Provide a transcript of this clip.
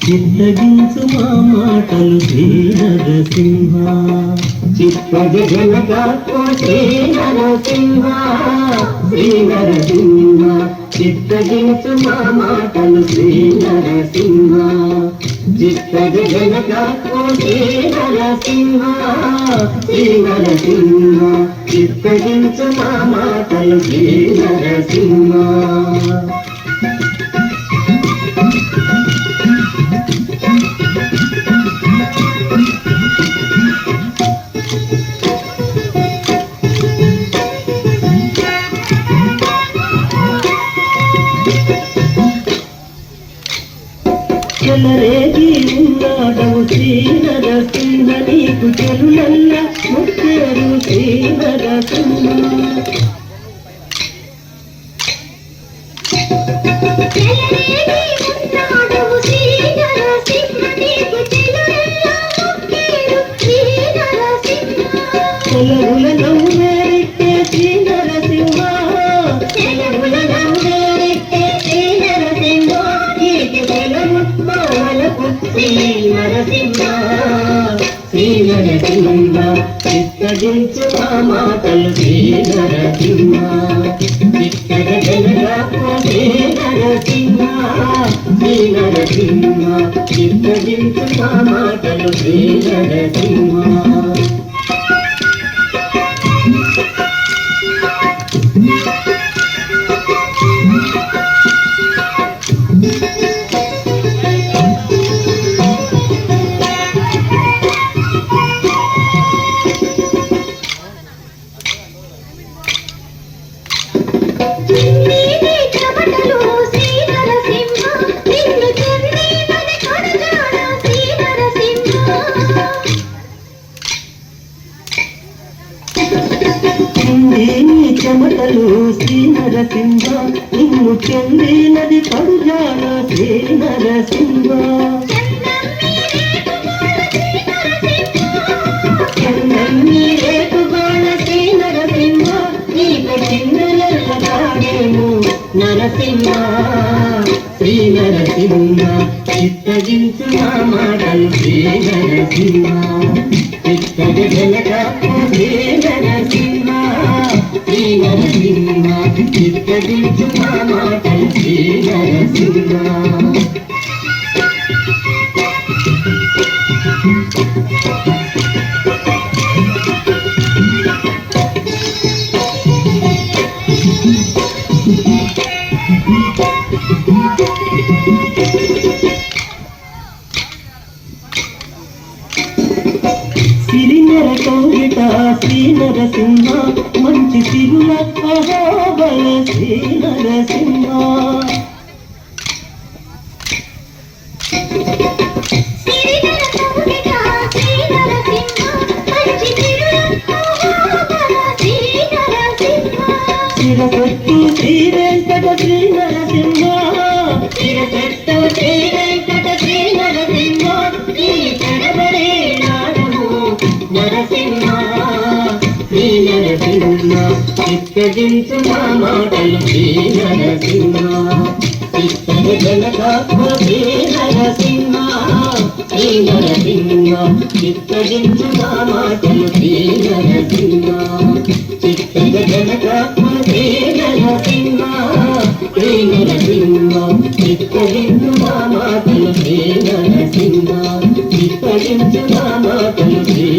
చిత్తగించు మా మాటలు శ్రీ నరసింహ చిత్తగనక శ్రీ నరసింహ శ్రీ నరసింహ చిత్తగించు మా మాటలు శ్రీ నరసింహ చిత్తగనక శ్రీ నరసింహ శ్రీ నరసింహ చిత్తగించు మా మాటలు శ్రీ నరసింహ చెలరేగి ఉన్నాడవు శ్రీ నరసింహ నీకు చెలులల్ల ముక్కేరు శ్రీ నరసింహ చెలవుల నవ్వేరిట్టే శ్రీ నరసింహ చెలవుల నవ్వేరిట్టే శ్రీ నరసింహ నీకు చెలవు మాలకు శ్రీ నరసింహ శ్రీ నరసింహ చిత్తగించు మా మాటలు శ్రీ నరసింహ చిత్తగనక శ్రీ నరసింహ శ్రీ నరసింహ చిత్తగించు మా మాటలు శ్రీ నరసింహ చెమటలు శ్రీ నరసింహ నిన్ను చెందినది పడుజాన శ్రీ నరసింహ చెన్నన్ని రేపుగాన శ్రీ నరసింహ నీకు చిన్నలము నరసింహ శ్రీ నరసింహ చిత్తగించు మా మాటలు శ్రీ నరసింహ చిత్తగనక శ్రీ నరసింహ శ్రీ నరసింహ చిత్తగించు మా మాటలు శ్రీ నరసింహ సిరినర కౌగిట శ్రీ నరసింహ మంచి సిరుల అహోబల శ్రీ నరసింహ శిరసెట్టు శ్రీ వెంకట శ్రీ నరసింహ శిరసెట్టు శ్రీ వెంకట శ్రీ నరసింహ ఈ కడబడే నాడము నరసింహ శ్రీ నరసింహ చిత్తగించు మా మాటలు శ్రీ నరసింహ చిత్తగనక శ్రీ నరసింహ శ్రీ నరసింహ చిత్తగించు మా మాటలు శ్రీ నరసింహ చిత్తగనక శ్రీ నరసింహ శ్రీ నరసింహ చిత్తగించు మా మాటలు శ్రీ నరసింహ చిత్తగించు మా మాటలు శ్రీ